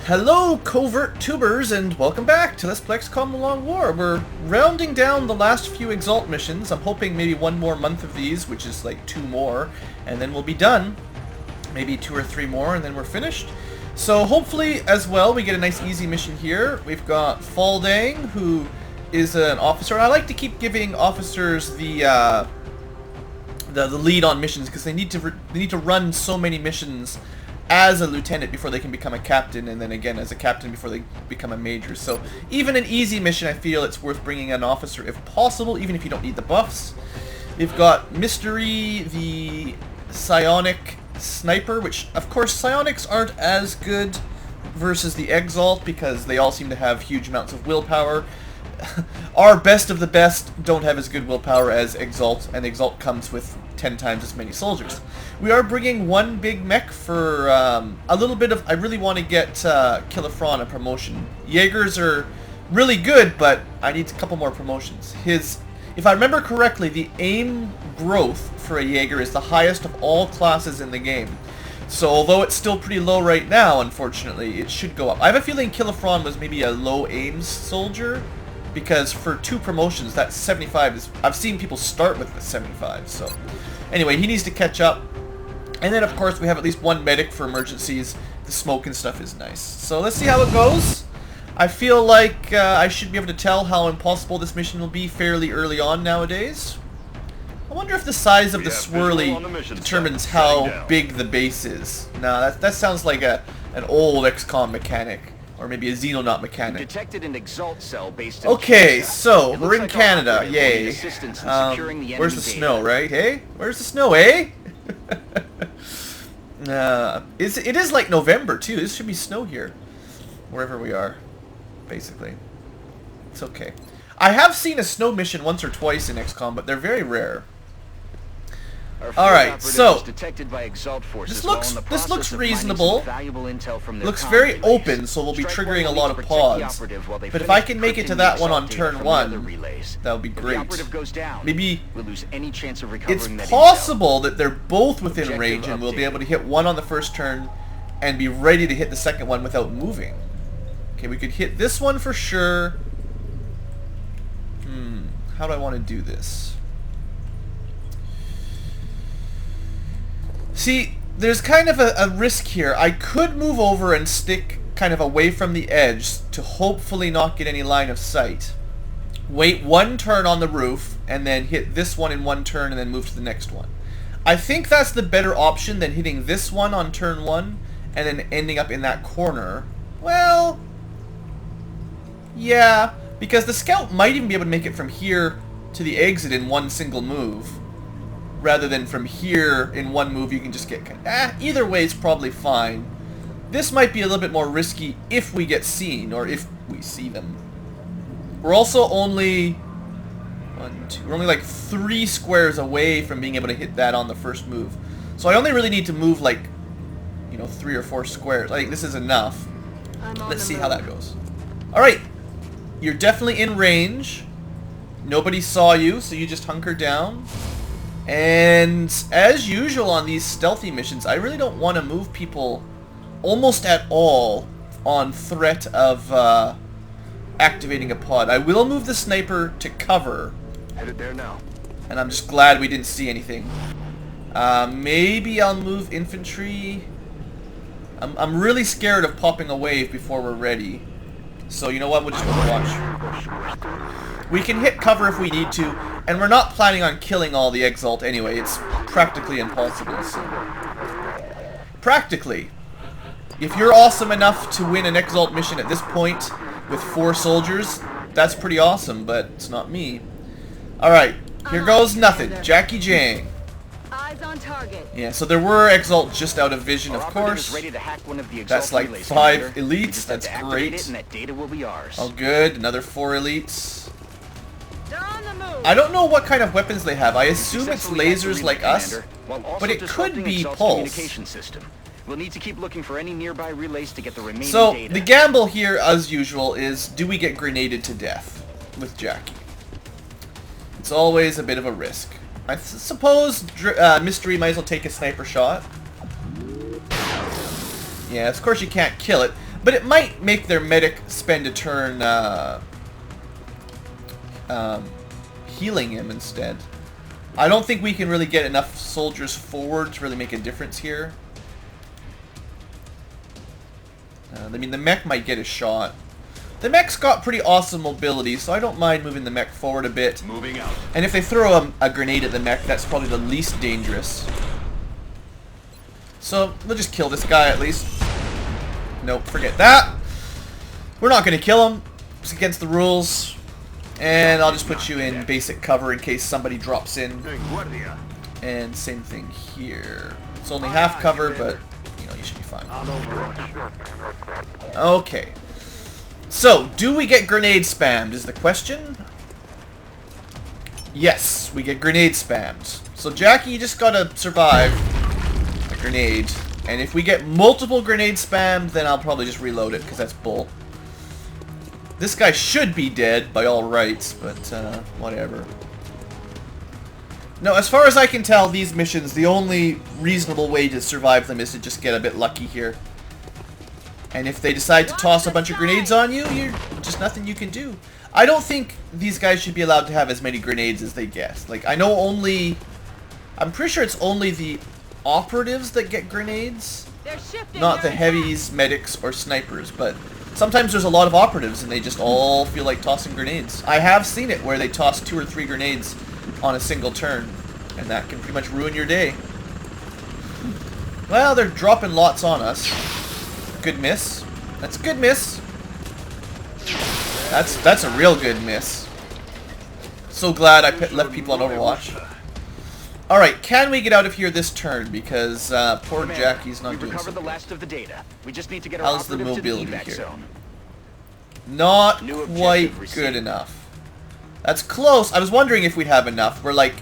Hello, covert tubers, and welcome back to Let's Play XCOM: The Long War. We're rounding down the last few exalt missions. I'm hoping maybe one more month of these, which is like 2 more, and then we'll be done. Maybe 2 or 3 more, and then we're finished. So hopefully, as well, we get a nice easy mission here. We've got Faldang, who is an officer, and I like to keep giving officers the lead on missions because they need to run so many missions as a lieutenant before they can become a captain, and then again as a captain before they become a major. So even an easy mission, I feel it's worth bringing an officer if possible, even if you don't need the buffs. We've got Mystery, the psionic sniper, which of course psionics aren't as good versus the exalt because they all seem to have huge amounts of willpower. Our best of the best don't have as good willpower as exalt, and exalt comes with 10 times as many soldiers. We are bringing one big mech for a little bit of... I really want to get Kilifron a promotion. Jaegers are really good, but I need a couple more promotions. If I remember correctly, the aim growth for a Jaeger is the highest of all classes in the game. So although it's still pretty low right now, unfortunately, it should go up. I have a feeling Kilifron was maybe a low aims soldier, because for 2 promotions, that 75 is... I've seen people start with the 75, so... Anyway, he needs to catch up. And then, of course, we have at least one medic for emergencies. The smoke and stuff is nice. So let's see how it goes. I feel like I should be able to tell how impossible this mission will be fairly early on nowadays. I wonder if the size of the swirly determines how big the base is. Nah, that sounds like an old XCOM mechanic. Or maybe a Xenonaut mechanic. Detected an exalt cell based in okay, Canada. So we're in Canada, yay. Where's the snow, right? Hey? Where's the snow, eh? It is like November, too. This should be snow here. Wherever we are, basically. It's okay. I have seen a snow mission once or twice in XCOM, but they're very rare. Alright, so this looks reasonable. Looks very open, so we'll be triggering a lot of pods. But if I can make it to that one on turn 1, that would be great. Maybe it's possible that they're both within range and we'll be able to hit one on the first turn and be ready to hit the second one without moving. Okay, we could hit this one for sure. How do I want to do this? See, there's kind of a risk here. I could move over and stick kind of away from the edge to hopefully not get any line of sight. Wait 1 turn on the roof, and then hit this one in 1 turn, and then move to the next one. I think that's the better option than hitting this one on turn 1, and then ending up in that corner. Well, yeah, because the scout might even be able to make it from here to the exit in 1 single move. Rather than from here in 1 move you can just get... either way is probably fine. This might be a little bit more risky if we get seen, or if we see them. We're also only... we're only like 3 squares away from being able to hit that on the first move. So I only really need to move like, 3 or 4 squares. I think this is enough. Let's see how that goes. Alright. You're definitely in range. Nobody saw you, so you just hunker down. And as usual on these stealthy missions, I really don't want to move people almost at all on threat of activating a pod. I will move the sniper to cover. Headed there now. And I'm just glad we didn't see anything. Maybe I'll move infantry. I'm really scared of popping a wave before we're ready. So you know what, we'll just watch. We can hit cover if we need to, and we're not planning on killing all the exalt anyway. It's practically impossible. So. Practically. If you're awesome enough to win an exalt mission at this point with 4 soldiers, that's pretty awesome, but it's not me. Alright, here goes nothing. Jackie Jang. Eyes on target. Yeah, so there were exalt just out of vision, of course. That's like 5 elites. That's great. All good. Another 4 elites. I don't know what kind of weapons they have. I assume it's lasers like us, but it could be pulse. We'll need to keep looking for any nearby relays to get the remaining so data. The gamble here, as usual, is do we get grenaded to death with Jackie? It's always a bit of a risk. I suppose Mystery might as well take a sniper shot. Yeah, of course you can't kill it. But it might make their medic spend a turn healing him instead. I don't think we can really get enough soldiers forward to really make a difference here. I mean, the mech might get a shot. The mech's got pretty awesome mobility, so I don't mind moving the mech forward a bit. Moving out. And if they throw a grenade at the mech, that's probably the least dangerous. So, we'll just kill this guy at least. Nope, forget that. We're not going to kill him. It's against the rules. And I'll just put you in basic cover in case somebody drops in. And same thing here. It's only half cover, but you know, you should be fine. Okay. So, do we get grenade spammed is the question. Yes, we get grenade spammed. So Jackie, you just gotta survive a grenade. And if we get multiple grenades spammed, then I'll probably just reload it, because that's bull. This guy should be dead by all rights, but whatever. No, as far as I can tell, these missions, the only reasonable way to survive them is to just get a bit lucky here. And if they decide to toss a bunch of grenades on you, you're just nothing you can do. I don't think these guys should be allowed to have as many grenades as they get. Like, I know only... I'm pretty sure it's only the operatives that get grenades. Not the heavies, medics, or snipers, but sometimes there's a lot of operatives and they just all feel like tossing grenades. I have seen it where they toss 2 or 3 grenades on a single turn, and that can pretty much ruin your day. Well, they're dropping lots on us. Good miss. That's a good miss. That's a real good miss. So glad I left people on Overwatch. Alright, can we get out of here this turn? Because poor Jackie's not doing so the last of the data. We just need to get our How's the operative to mobility evac here? zone. Not New quite objective received. good enough. That's close. I was wondering if we'd have enough. We're like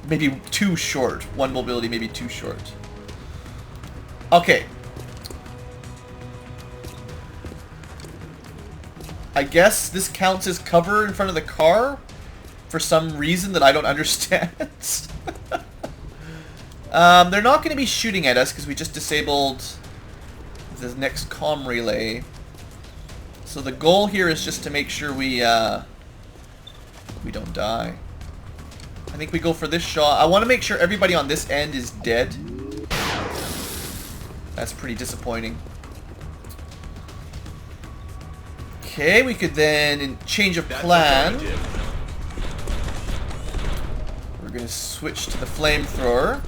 maybe too short. One mobility maybe too short. Okay. I guess this counts as cover in front of the car for some reason that I don't understand. They're not going to be shooting at us because we just disabled the next comm relay. So the goal here is just to make sure we don't die. I think we go for this shot. I want to make sure everybody on this end is dead. That's pretty disappointing. Okay, we could then change of plan. We're going to switch to the flamethrower.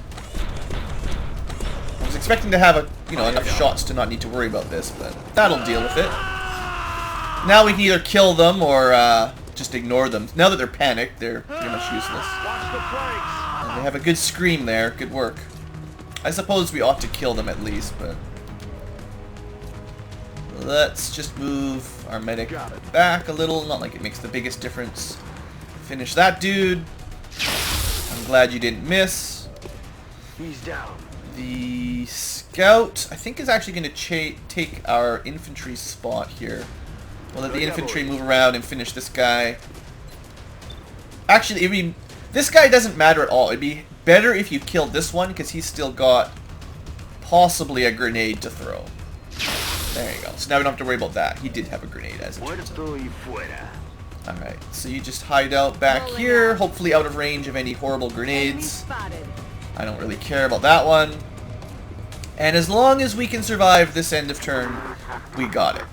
I was expecting to have enough shots to not need to worry about this, but that'll deal with it. Now we can either kill them or just ignore them. Now that they're panicked, they're pretty much useless. And they have a good scream there. Good work. I suppose we ought to kill them at least, but... Let's just move our medic back a little. Not like it makes the biggest difference. Finish that dude. I'm glad you didn't miss. He's down. The scout, I think, is actually going to take our infantry spot here. We'll let the infantry move around and finish this guy. Actually, this guy doesn't matter at all. It'd be better if you killed this one, because he's still got possibly a grenade to throw. There you go. So now we don't have to worry about that. He did have a grenade, as it turns out. Alright, so you just hide out back here, hopefully out of range of any horrible grenades. I don't really care about that one. And as long as we can survive this end of turn, we got it.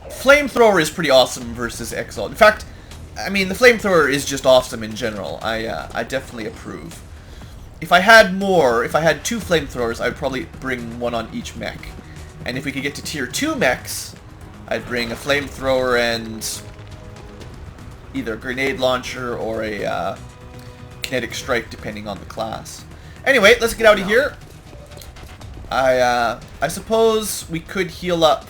Flamethrower is pretty awesome versus Exalt. In fact, I mean, the Flamethrower is just awesome in general. I definitely approve. If I had 2 Flamethrowers, I would probably bring one on each mech. And if we could get to tier 2 mechs, I'd bring a flamethrower and either a grenade launcher or a kinetic strike, depending on the class. Anyway, let's get out of here. I suppose we could heal up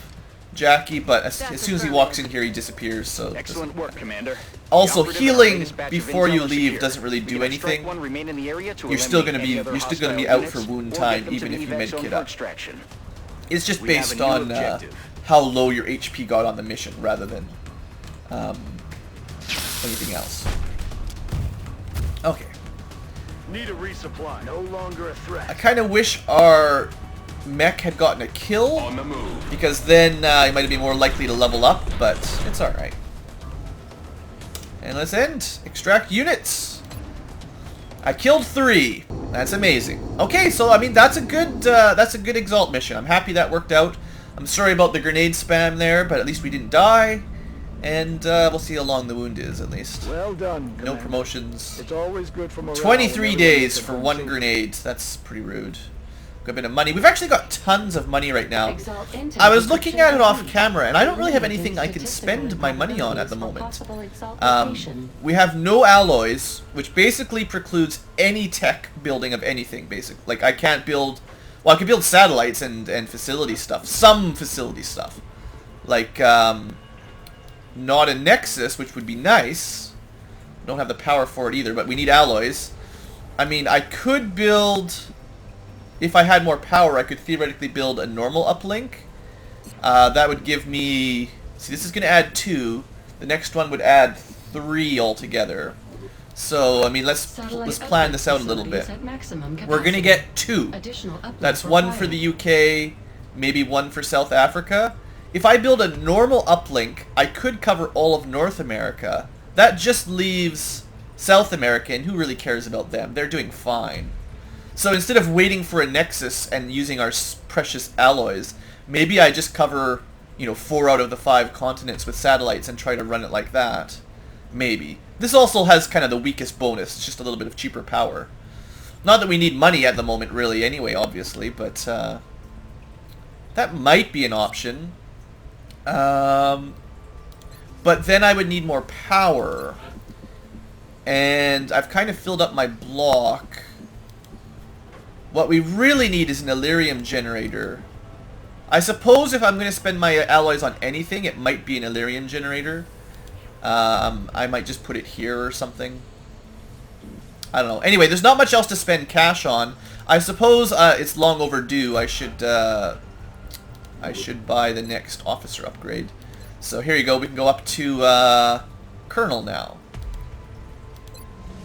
Jackie, but as soon as he walks in here, he disappears. So excellent work, Commander. Also, healing before you leave doesn't really do anything. You're still gonna be out for wound time, even if you medkit up. It's just based on how low your HP got on the mission, rather than anything else. Okay. Need a resupply. No longer a threat. I kind of wish our mech had gotten a kill, On the move. because then he might have been more likely to level up, but it's alright. And let's end. Extract units. I killed 3. That's amazing. Okay, so I mean that's a good exalt mission. I'm happy that worked out. I'm sorry about the grenade spam there, but at least we didn't die. And we'll see how long the wound is, at least. Well done, No Commander. promotions. It's always good for morale. 23 when days everyone's for at 1 home grenade. That's pretty rude. Got a bit of money. We've actually got tons of money right now. Exalt intake I was looking at it off complete. camera, and I don't really have anything I Eliminating can statistical spend my money on at the improbabilities for moment. possible exaltation. We have no alloys, which basically precludes any tech building of anything, basically. Like, I can't build... Well, I can build satellites and facility stuff. Some facility stuff. Like, not a Nexus, which would be nice. Don't have the power for it either, but we need alloys. I mean, I could build... If I had more power, I could theoretically build a normal uplink. That would give me... See, this is going to add 2. The next one would add 3 altogether. So, I mean, let's plan this out a little bit. We're going to get 2. That's 1 for the UK, maybe 1 for South Africa. If I build a normal uplink, I could cover all of North America. That just leaves South America, and who really cares about them? They're doing fine. So instead of waiting for a Nexus and using our precious alloys, maybe I just cover, you know, 4 out of the 5 continents with satellites and try to run it like that. Maybe. This also has kind of the weakest bonus. It's just a little bit of cheaper power. Not that we need money at the moment, really, anyway, obviously, but that might be an option. But then I would need more power. And I've kind of filled up my block. What we really need is an Illyrium generator. I suppose if I'm going to spend my alloys on anything, it might be an Illyrium generator. I might just put it here or something. I don't know. Anyway, there's not much else to spend cash on. I suppose it's long overdue. I should buy the next officer upgrade. So here you go. We can go up to Colonel now.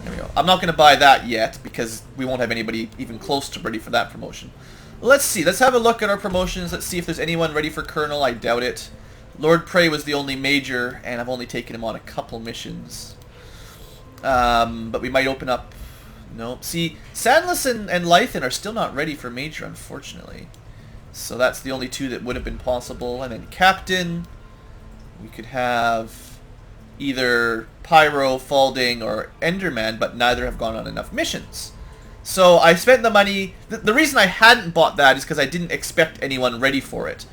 There we go. I'm not going to buy that yet because we won't have anybody even close to ready for that promotion. Let's see. Let's have a look at our promotions. Let's see if there's anyone ready for Colonel. I doubt it. Lord Prey was the only major, and I've only taken him on a couple missions. But we might open up... No. See, Sandless and Lythan are still not ready for major, unfortunately. So that's the only 2 that would have been possible. And then Captain. We could have either Pyro, Falding, or Enderman, but neither have gone on enough missions. So I spent the money... The reason I hadn't bought that is because I didn't expect anyone ready for it.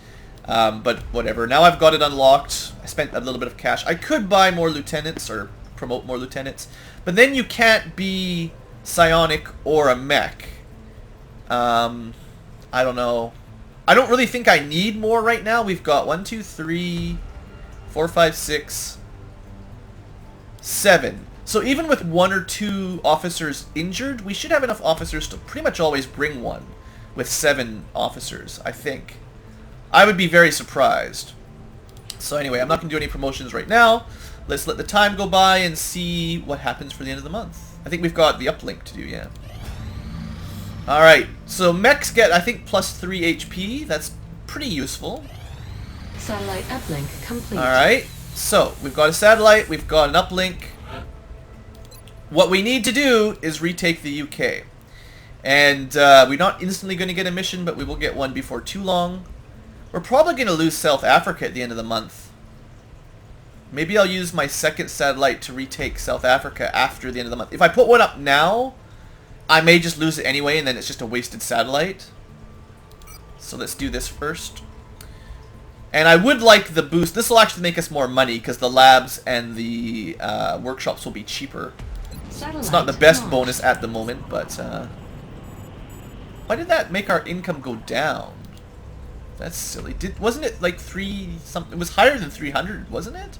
But whatever. Now I've got it unlocked. I spent a little bit of cash. I could buy more lieutenants or promote more lieutenants. But then you can't be psionic or a mech. I don't know. I don't really think I need more right now. We've got 1, 2, 3, 4, 5, 6... 7. So even with 1 or 2 officers injured, we should have enough officers to pretty much always bring one with 7 officers, I think. I would be very surprised. So anyway, I'm not going to do any promotions right now. Let's let the time go by and see what happens for the end of the month. I think we've got the uplink to do, yeah. Alright, so mechs get, I think, plus 3 HP. That's pretty useful. Satellite uplink complete. Alright. So, we've got a satellite, we've got an uplink. What we need to do is retake the UK. And we're not instantly going to get a mission, but we will get one before too long. We're probably going to lose South Africa at the end of the month. Maybe I'll use my second satellite to retake South Africa after the end of the month. If I put one up now, I may just lose it anyway, and then it's just a wasted satellite. So let's do this first. And I would like the boost. This will actually make us more money because the labs and the workshops will be cheaper. It's not the best bonus at the moment, but why did that make our income go down? That's silly. Wasn't it like 3 something? It was higher than 300, wasn't it?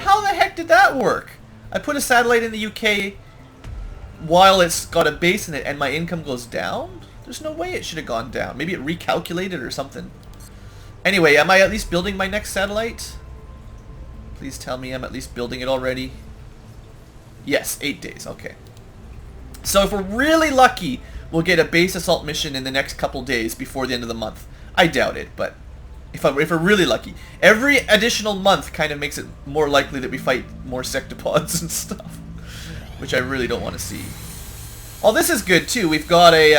How the heck did that work? I put a satellite in the UK while it's got a base in it, and my income goes down. There's no way it should have gone down. Maybe it recalculated or something. Anyway, am I at least building my next satellite? Please tell me I'm at least building it already. Yes, 8 days. Okay. So if we're really lucky, we'll get a base assault mission in the next couple days before the end of the month. I doubt it, but if we're really lucky. Every additional month kind of makes it more likely that we fight more sectopods and stuff, which I really don't want to see. Oh, this is good too. We've got a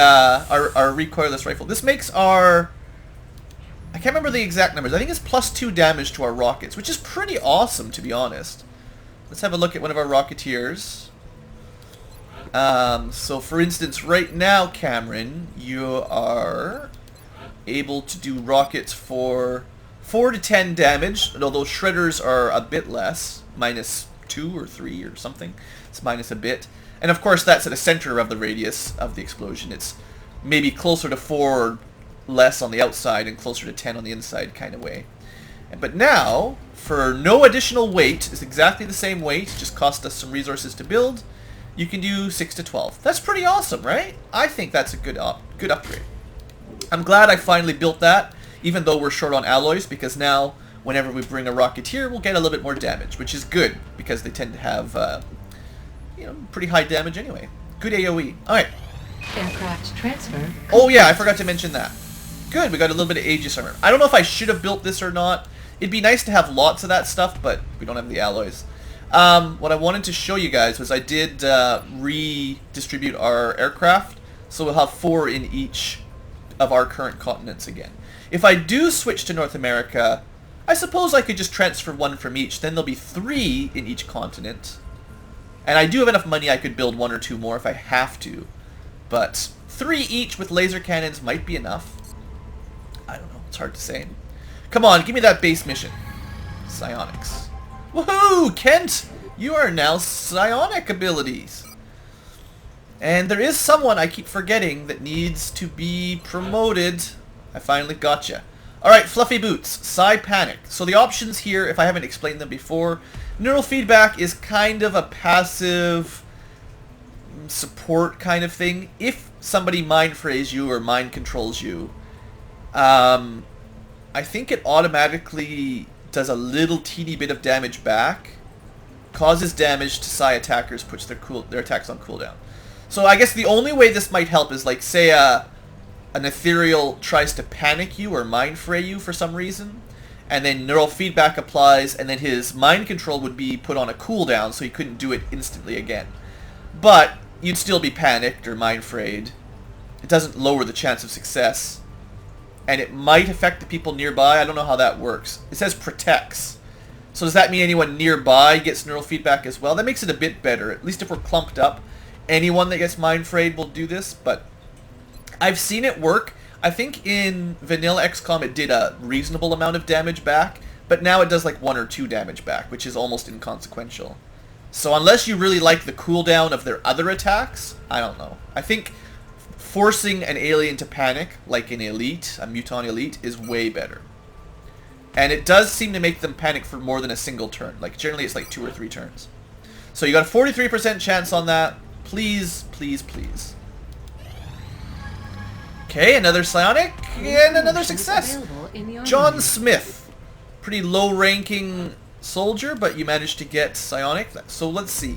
our recoilless rifle. This makes our... I can't remember the exact numbers. I think it's +2 damage to our rockets, which is pretty awesome, to be honest. Let's have a look at one of our Rocketeers. So, for instance, right now, Cameron, you are able to do rockets for 4 to 10 damage, although Shredders are a bit less, -2 or 3 or something. It's minus a bit. And of course, that's at the center of the radius of the explosion. It's maybe closer to 4 or less on the outside and closer to 10 on the inside kind of way. But now, for no additional weight, it's exactly the same weight, just cost us some resources to build, you can do 6 to 12. That's pretty awesome, right? I think that's a good upgrade. I'm glad I finally built that, even though we're short on alloys, because now, whenever we bring a Rocketeer, we'll get a little bit more damage, which is good, because they tend to have, you know, pretty high damage anyway. Good AoE. Alright. Aircraft transfer. Oh yeah, I forgot to mention that. Good, we got a little bit of Aegis armor. I don't know if I should have built this or not. It'd be nice to have lots of that stuff, but we don't have the alloys. What I wanted to show you guys was I did redistribute our aircraft, so we'll have 4 in each of our current continents again. If I do switch to North America, I suppose I could just transfer 1 from each, then there'll be 3 in each continent. And I do have enough money I could build 1 or 2 more if I have to, but 3 each with laser cannons might be enough. I don't know, it's hard to say. Come on, give me that base mission. Psionics. Woohoo! Kent! You are now psionic abilities. And there is someone I keep forgetting that needs to be promoted. I finally gotcha. Alright, Fluffy Boots. Psi Panic. So the options here, if I haven't explained them before, neural feedback is kind of a passive support kind of thing. If somebody mind frays you or mind controls you, I think it automatically does a little teeny bit of damage back, causes damage to Psi attackers, puts their attacks on cooldown. So I guess the only way this might help is like, say an ethereal tries to panic you or mind fray you for some reason, and then neural feedback applies, and then his mind control would be put on a cooldown so he couldn't do it instantly again. But you'd still be panicked or mind frayed. It doesn't lower the chance of success. And it might affect the people nearby. I don't know how that works. It says protects. So does that mean anyone nearby gets neural feedback as well? That makes it a bit better. At least if we're clumped up, anyone that gets mind frayed will do this. But I've seen it work. I think in vanilla XCOM it did a reasonable amount of damage back. But now it does like 1 or 2 damage back, which is almost inconsequential. So unless you really like the cooldown of their other attacks, I don't know. I think forcing an alien to panic, like an elite, a Muton elite, is way better. And it does seem to make them panic for more than a single turn. Like, generally it's like 2 or 3 turns. So you got a 43% chance on that. Please, please, please. Okay, another psionic, and another success. John Smith. Pretty low-ranking soldier, but you managed to get psionic. So let's see.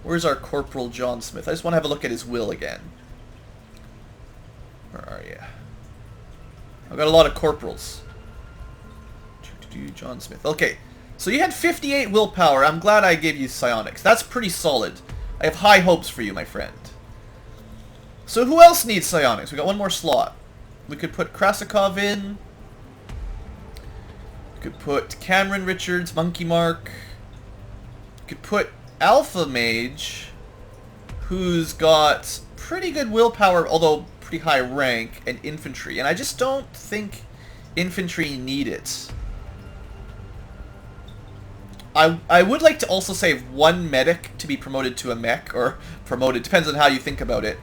Where's our Corporal John Smith? I just want to have a look at his will again. Where are you? I've got a lot of corporals. John Smith. Okay, so you had 58 willpower. I'm glad I gave you psionics. That's pretty solid. I have high hopes for you, my friend. So who else needs psionics? We got 1 more slot. We could put Krasikov in. We could put Cameron Richards, Monkey Mark. We could put Alpha Mage, who's got pretty good willpower, although pretty high rank, and infantry. And I just don't think infantry need it. I would like to also save 1 medic to be promoted to a mech, or promoted, depends on how you think about it.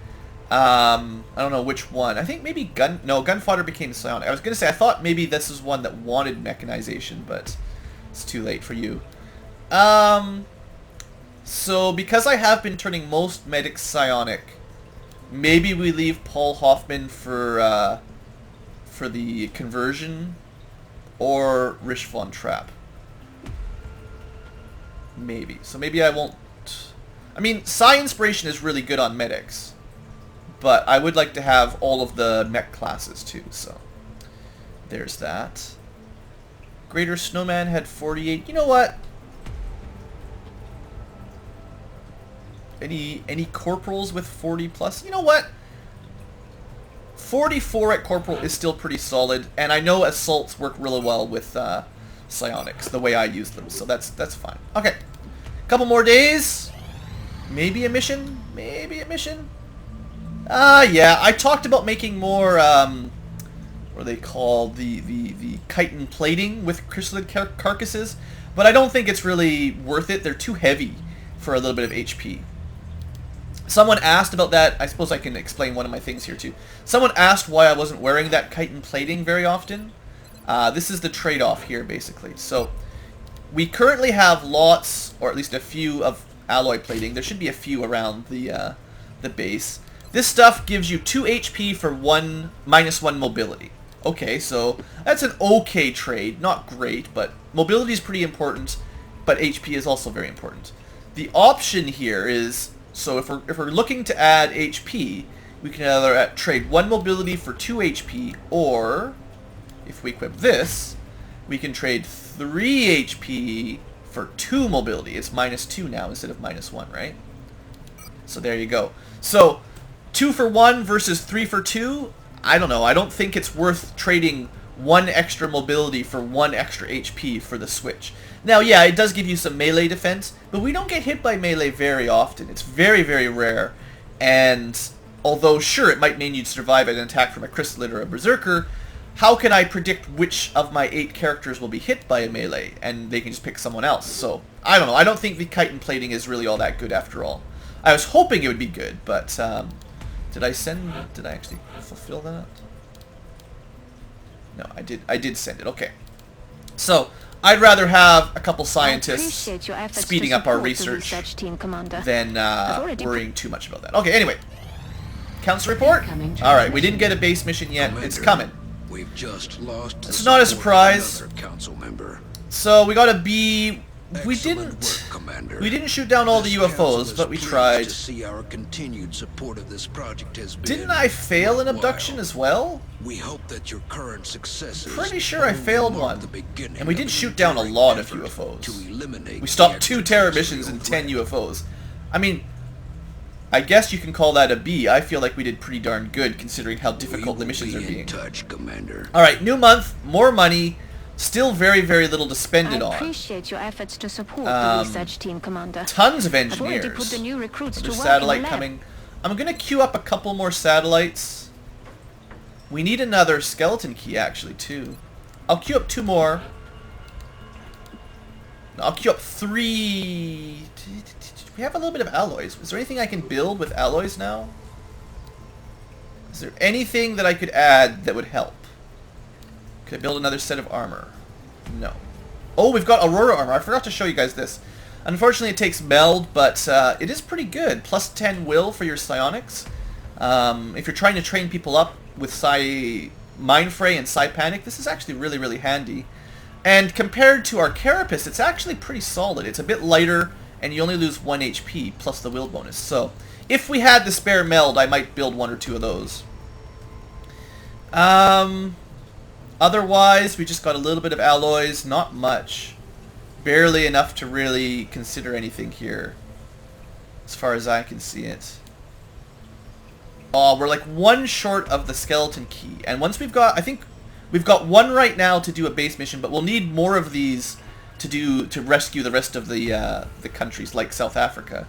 I don't know which one. I think maybe Gunfodder became psionic. I was going to say, I thought maybe this was one that wanted mechanization, but it's too late for you. So because I have been turning most medics psionic, maybe we leave Paul Hoffman for the conversion, or Rish Von Trapp. Maybe. So maybe I won't... I mean, Psi Inspiration is really good on medics, But I would like to have all of the mech classes too, so there's that. Greater Snowman had 48. You know what? Any corporals with 40 plus? You know what? 44 at corporal is still pretty solid, and I know assaults work really well with psionics, the way I use them, so that's fine. Okay, couple more days. Maybe a mission. Maybe a mission. Yeah, I talked about making more, what are they called, the chitin plating with chrysalid carcasses, but I don't think it's really worth it. They're too heavy for a little bit of HP. Someone asked about that. I suppose I can explain one of my things here too. Someone asked why I wasn't wearing that chitin plating very often. This is the trade-off here, basically. So we currently have lots, or at least a few, of alloy plating. There should be a few around the base. This stuff gives you 2 HP for -1 mobility. Okay, so that's an okay trade. Not great, but mobility is pretty important, but HP is also very important. The option here is, so if we're looking to add HP, we can either trade 1 mobility for 2 HP, or if we equip this, we can trade 3 HP for 2 mobility. It's -2 now instead of -1, right? So there you go. So 2 for 1 versus 3 for 2, I don't know. I don't think it's worth trading 1 extra mobility for 1 extra HP for the switch. Now, yeah, it does give you some melee defense, but we don't get hit by melee very often. It's very, very rare, and although, sure, it might mean you'd survive an attack from a Chrysalid or a Berserker, how can I predict which of my 8 characters will be hit by a melee, and they can just pick someone else? So, I don't know. I don't think the chitin plating is really all that good after all. I was hoping it would be good, but did I actually fulfill that? No, I did send it. Okay. So, I'd rather have a couple scientists speeding up our research than worrying too much about that. Okay, anyway. Council report? Alright, we didn't get a base mission yet. Commander, it's coming. We've just lost it's not a surprise. Council member. So, we got a B. We Excellent didn't shoot down all the UFOs, but we tried. To see our continued support of this project has been Didn't I fail an abduction as well? We hope that your current successes Pretty sure I failed one. And we did shoot down a lot of UFOs. To eliminate We stopped 2 terror missions and 10 UFOs. I mean, I guess you can call that a B. I feel like we did pretty darn good considering how difficult the missions are being. Alright, new month, more money. Still very, very little to spend it on. I appreciate your efforts to support the research team, Commander. Tons of I've already engineers. put the new recruits to There's work satellite in the lab. coming. I'm gonna queue up a couple more satellites. We need another skeleton key actually too. I'll queue up 2 more. I'll queue up 3. We have a little bit of alloys. Is there anything I can build with alloys now? Is there anything that I could add that would help? Could I build another set of armor? No. Oh, we've got Aurora armor. I forgot to show you guys this. Unfortunately, it takes meld, but it is pretty good. Plus 10 will for your psionics. If you're trying to train people up with Mindfray and Panic, this is actually really, really handy. And compared to our Carapace, it's actually pretty solid. It's a bit lighter, and you only lose 1 HP plus the will bonus. So, if we had the spare meld, I might build 1 or 2 of those. Otherwise, we just got a little bit of alloys, not much. Barely enough to really consider anything here, as far as I can see it. Oh, we're like 1 short of the skeleton key. And once we've got, I think we've got 1 right now to do a base mission, but we'll need more of these to rescue the rest of the countries, like South Africa.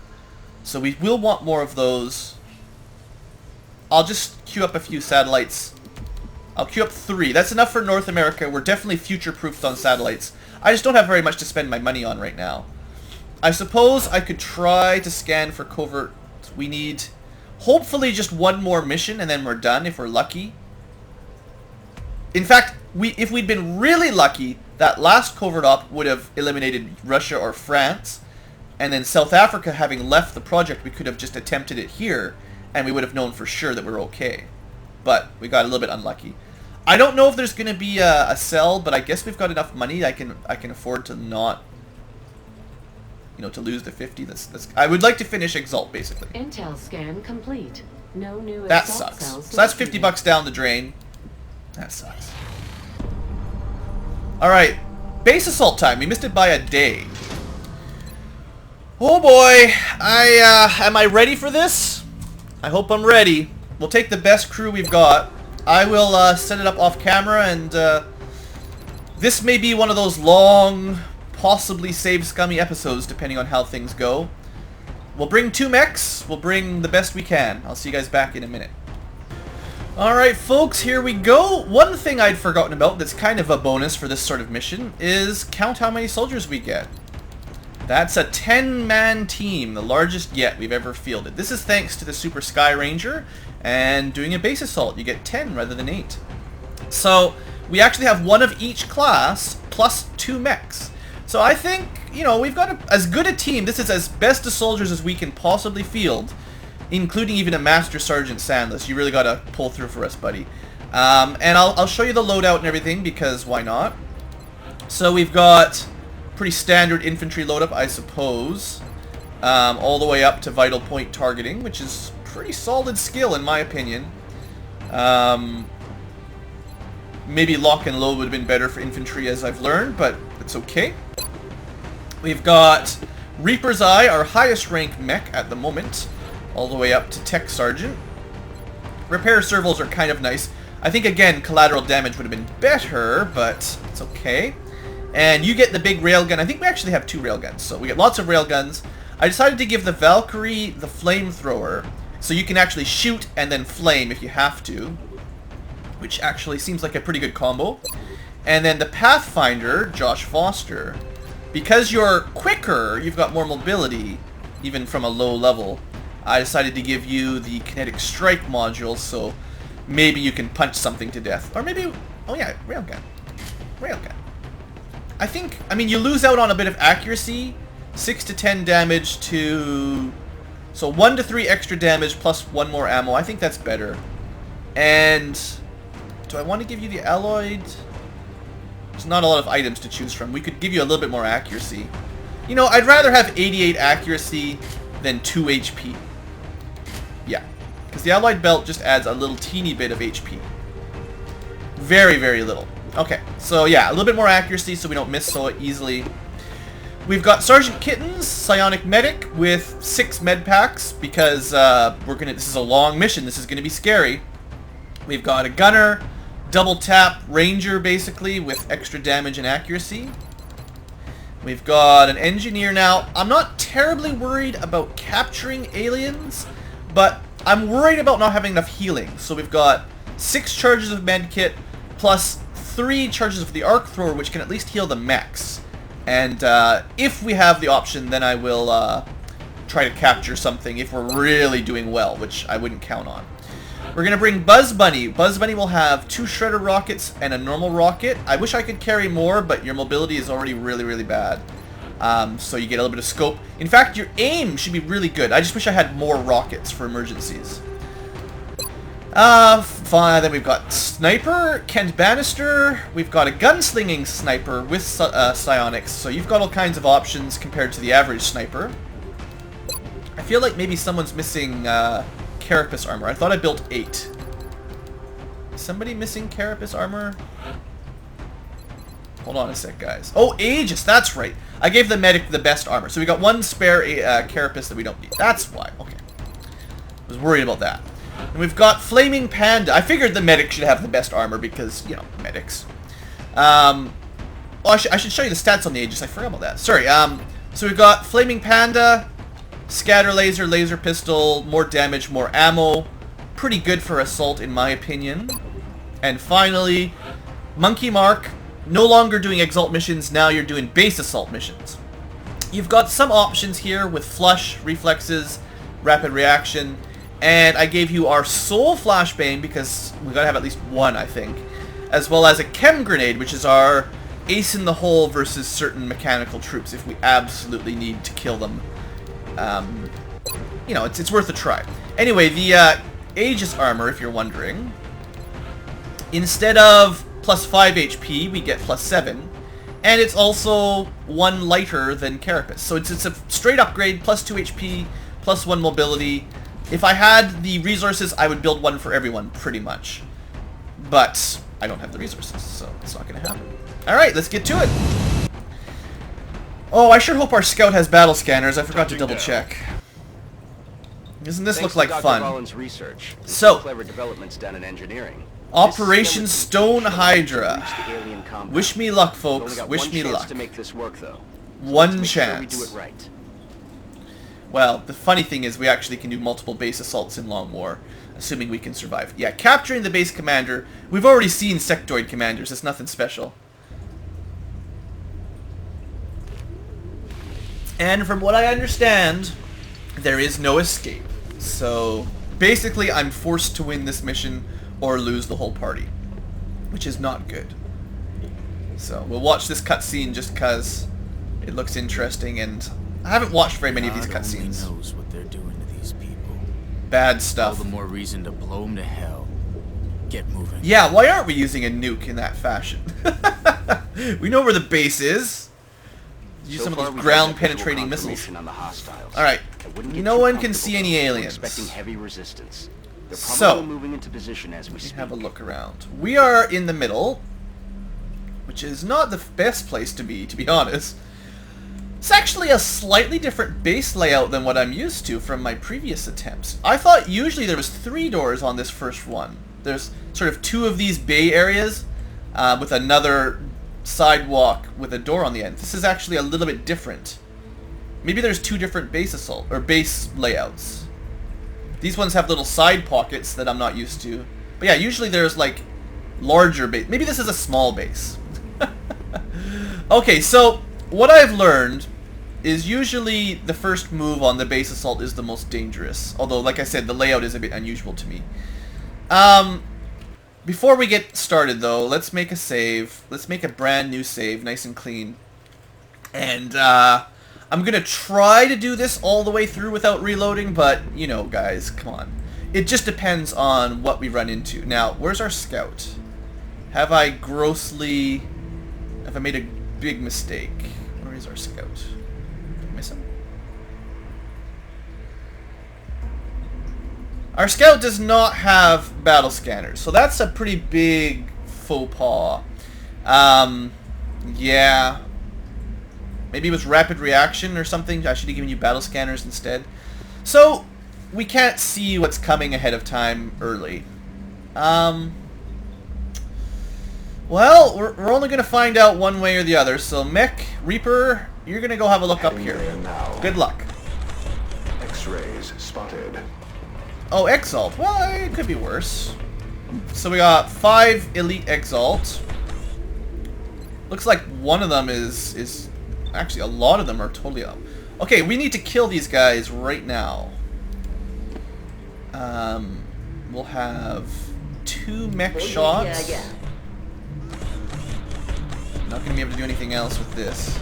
So we will want more of those. I'll just queue up a few satellites. I'll queue up 3. That's enough for North America. We're definitely future-proofed on satellites. I just don't have very much to spend my money on right now. I suppose I could try to scan for covert. We need, hopefully, just 1 more mission, and then we're done, if we're lucky. In fact, if we'd been really lucky, that last covert op would have eliminated Russia or France, and then South Africa, having left the project, we could have just attempted it here, and we would have known for sure that we're okay. But we got a little bit unlucky. I don't know if there's going to be a sell, but I guess we've got enough money I can afford to not, to lose the 50. I would like to finish Exalt, basically. Intel scan complete. No new That exalt sucks. cells So that's 50 located. bucks down the drain. That sucks. Alright. Base assault time. We missed it by a day. Oh boy. Am I ready for this? I hope I'm ready. We'll take the best crew we've got. I will set it up off camera, and this may be one of those long, possibly save scummy episodes, depending on how things go. We'll bring 2 mechs. We'll bring the best we can. I'll see you guys back in a minute. Alright folks, here we go. One thing I'd forgotten about that's kind of a bonus for this sort of mission is count how many soldiers we get. That's a 10-man team, the largest yet we've ever fielded. This is thanks to the Super Sky Ranger and doing a base assault. You get 10 rather than 8. So we actually have 1 of each class plus 2 mechs. So I think, you know, we've got as good a team. This is as best of soldiers as we can possibly field, including even a Master Sergeant Sandless. You really got to pull through for us, buddy. And I'll show you the loadout and everything, because why not? So we've got pretty standard infantry loadup, I suppose, all the way up to vital point targeting, which is pretty solid skill in my opinion. Maybe lock and load would have been better for infantry, as I've learned, but it's okay. We've got Reaper's Eye, our highest ranked mech at the moment, all the way up to Tech Sergeant. Repair servos are kind of nice. I think, again, collateral damage would have been better, but it's okay. And you get the big railgun. I think we actually have 2 railguns, so we get lots of railguns. I decided to give the Valkyrie the flamethrower, so you can actually shoot and then flame if you have to, which actually seems like a pretty good combo. And then the Pathfinder, Josh Foster, because you're quicker, you've got more mobility, even from a low level. I decided to give you the kinetic strike module, so maybe you can punch something to death. Or maybe, oh yeah, railgun. Railgun. I mean, you lose out on a bit of accuracy, 6 to 10 damage to, so 1 to 3 extra damage plus 1 more ammo. I think that's better. And do I want to give you the alloyed? There's not a lot of items to choose from. We could give you a little bit more accuracy. You know, I'd rather have 88 accuracy than 2 HP. Yeah, because the alloyed belt just adds a little teeny bit of HP. Very, very little. Okay, so yeah, a little bit more accuracy so we don't miss so easily. We've got Sergeant Kitten's Psionic Medic with 6 med packs because this is a long mission. This is gonna be scary. We've got a Gunner, double tap Ranger basically with extra damage and accuracy. We've got an Engineer now. I'm not terribly worried about capturing aliens, but I'm worried about not having enough healing. So we've got 6 charges of med kit plus 3 charges of the arc thrower, which can at least heal the mechs. And if we have the option, then I will try to capture something if we're really doing well, which I wouldn't count on. We're going to bring Buzz Bunny. Buzz Bunny will have 2 Shredder rockets and a normal rocket. I wish I could carry more, but your mobility is already really, really bad. So you get a little bit of scope. In fact, your aim should be really good. I just wish I had more rockets for emergencies. Fine. Then we've got Sniper, Kent Bannister. We've got a gunslinging sniper with psionics. So you've got all kinds of options compared to the average sniper. I feel like maybe someone's missing Carapace armor. I thought I built 8. Is somebody missing Carapace armor? Hold on a sec, guys. Oh, Aegis. That's right. I gave the medic the best armor. So we got 1 spare Carapace that we don't need. That's why. Okay. I was worried about that. And we've got Flaming Panda. I figured the medic should have the best armor because, you know, medics. Oh, I should show you the stats on the Aegis. I forgot about that. Sorry. So we've got Flaming Panda, Scatter Laser, Laser Pistol, more damage, more ammo. Pretty good for assault, in my opinion. And finally, Monkey Mark. No longer doing exalt missions. Now you're doing base assault missions. You've got some options here with Flush, Reflexes, Rapid Reaction. And I gave you our Soul Flashbang because we've got to have at least 1, I think. As well as a Chem Grenade, which is our ace in the hole versus certain mechanical troops if we absolutely need to kill them. You know, it's worth a try. Anyway, the Aegis armor, if you're wondering, instead of plus 5 HP, we get plus 7. And it's also 1 lighter than Carapace. So it's a straight upgrade, plus 2 HP, plus 1 mobility, If I had the resources, I would build one for everyone, pretty much. But I don't have the resources, so it's not going to happen. Alright, let's get to it. Oh, I sure hope our scout has battle scanners. I forgot to double check. Doesn't this look like fun? Research, So, clever developments done in engineering. Operation Stone Hydra. Wish me luck, folks. Wish me luck. To make this work, though. One chance. We do it right. Well, the funny thing is we actually can do multiple base assaults in Long War, assuming we can survive. Yeah, capturing the base commander. We've already seen sectoid commanders. It's nothing special. And from what I understand, there is no escape. So basically I'm forced to win this mission or lose the whole party, which is not good. So we'll watch this cutscene just because it looks interesting, and I haven't watched very many of these cutscenes. Knows what they're doing to these people. Bad stuff. All the more reason to blow them to hell. Get moving. Yeah, why aren't we using a nuke in that fashion? We know where the base is. Use some of those ground-penetrating missiles. Alright, no one can see any aliens. Expecting heavy resistance. They're So, probably moving into position as we let me speak. have a look around. We are in the middle, which is not the best place to be honest. It's actually a slightly different base layout than what I'm used to from my previous attempts. I thought usually there was 3 doors on this first one. There's sort of 2 of these bay areas with another sidewalk with a door on the end. This is actually a little bit different. Maybe there's 2 different base assault or base layouts. These ones have little side pockets that I'm not used to. But yeah, usually there's like larger base. Maybe this is a small base. Okay, so what I've learned is usually the first move on the base assault is the most dangerous. Although, like I said, the layout is a bit unusual to me. Before we get started, though, let's make a save. Let's make a brand new save, nice and clean. And I'm going to try to do this all the way through without reloading, but, you know, guys, come on. It just depends on what we run into. Now, where's our scout? Have I made a big mistake? Where is our scout? Did I miss him? Our scout does not have battle scanners, so that's a pretty big faux pas. Yeah. Maybe it was rapid reaction or something. I should have given you battle scanners instead. So, we can't see what's coming ahead of time early. Well, we're only going to find out one way or the other. So, Mech, Reaper, you're going to go have a look up here. Good luck. X-rays spotted. Oh, exalt. Well, it could be worse. So we got 5 elite exalt. Looks like one of them is actually a lot of them are totally up. Okay, we need to kill these guys right now. We'll have 2 mech shots. Not going to be able to do anything else with this.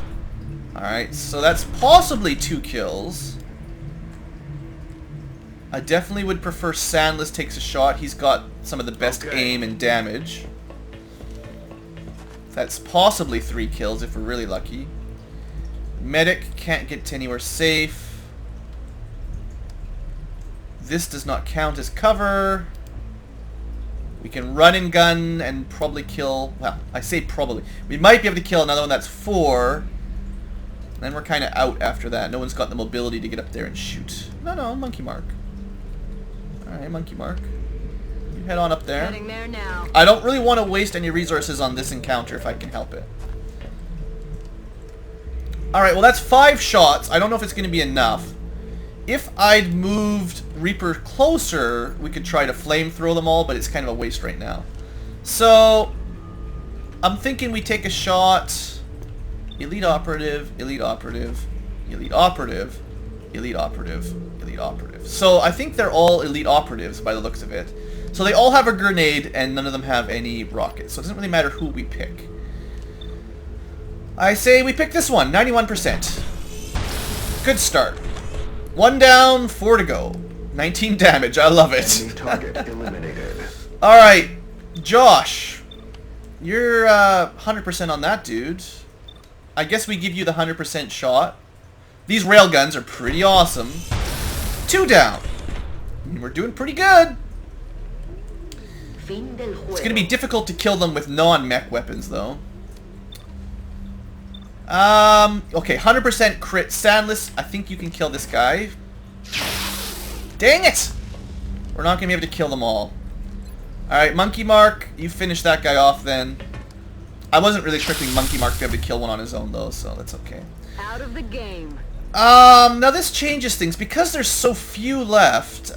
Alright, so that's possibly 2 kills. I definitely would prefer Sandless takes a shot. He's got some of the best aim and damage. That's possibly 3 kills if we're really lucky. Medic can't get to anywhere safe. This does not count as cover. We can run and gun and probably kill... Well, I say probably. We might be able to kill another one that's 4. And then we're kind of out after that. No one's got the mobility to get up there and shoot. No, monkey mark. Alright, monkey mark. You head on up there. Heading there now. I don't really want to waste any resources on this encounter if I can help it. Alright, well that's 5 shots. I don't know if it's going to be enough. If I'd moved Reaper closer, we could try to flamethrow them all, but it's kind of a waste right now. So, I'm thinking we take a shot. Elite operative, elite operative, elite operative, elite operative, elite operative. So I think they're all elite operatives by the looks of it. So they all have a grenade and none of them have any rockets. So it doesn't really matter who we pick. I say we pick this one, 91%. Good start. 1 down, 4 to go. 19 damage, I love it. Enemy target eliminated. Alright, Josh. You're 100% on that dude. I guess we give you the 100% shot. These railguns are pretty awesome. 2 down. We're doing pretty good. It's going to be difficult to kill them with non-mech weapons, though. Okay, 100% crit. Sandless, I think you can kill this guy. Dang it! We're not going to be able to kill them all. Alright, Monkey Mark, you finish that guy off then. I wasn't really expecting Monkey Mark to be able to kill one on his own, though, so that's okay. Out of the game. Now this changes things. Because there's so few left,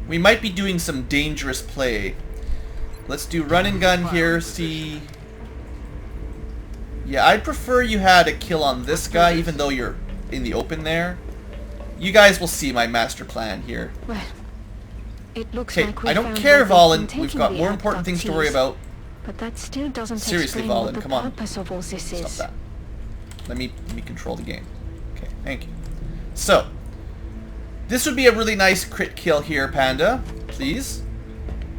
we might be doing some dangerous play. Let's do run and gun here, see... Yeah, I'd prefer you had a kill on this guy, even though you're in the open there. You guys will see my master plan here. Well, it looks Okay, like we I don't found care, what Valen. taking We've got the more important things to worry abductees. about. But that still doesn't Seriously, explain what Valen, the come on. purpose of all this Stop is. that. Let me control the game. Okay, thank you. So, this would be a really nice crit kill here, Panda. Please.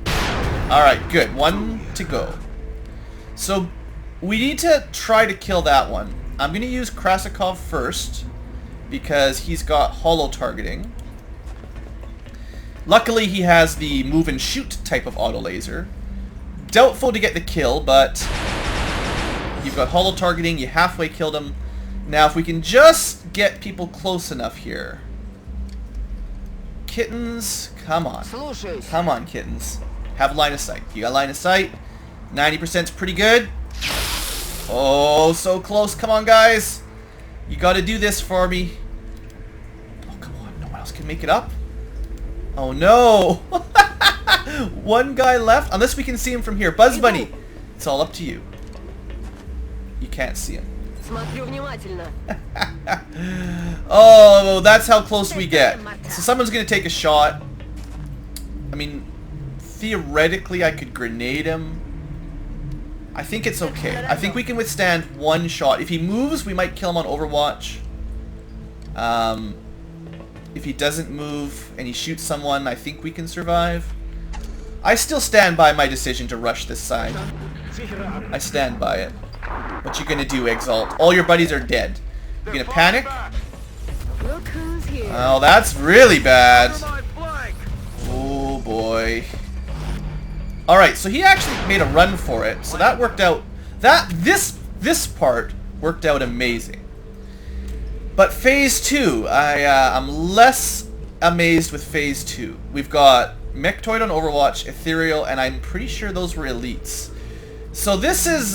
Alright, good. One to go. So, we need to try to kill that one. I'm going to use Krasikov first, because he's got holo targeting. Luckily, he has the move and shoot type of auto laser. Doubtful to get the kill, but you've got holo targeting, you halfway killed him. Now, if we can just get people close enough here. Kittens, come on. Come on, kittens. Have line of sight. You got line of sight. 90% is pretty good. Oh, so close. Come on, guys. You got to do this for me. Oh, come on. No one else can make it up. Oh, no. One guy left. Unless we can see him from here. Buzz Bunny. It's all up to you. You can't see him. Oh, that's how close we get. So someone's going to take a shot. I mean, theoretically, I could grenade him. I think it's okay. I think we can withstand one shot. If he moves, we might kill him on Overwatch. If he doesn't move and he shoots someone, I think we can survive. I still stand by my decision to rush this side. I stand by it. What you gonna do, Exalt? All your buddies are dead. You gonna panic? Look who's here. Oh, that's really bad. Oh boy. Alright, so he actually made a run for it, so that worked out. This part worked out amazing. But Phase 2, I'm less amazed with Phase 2. We've got Mechtoid on Overwatch, Ethereal, and I'm pretty sure those were elites. So this is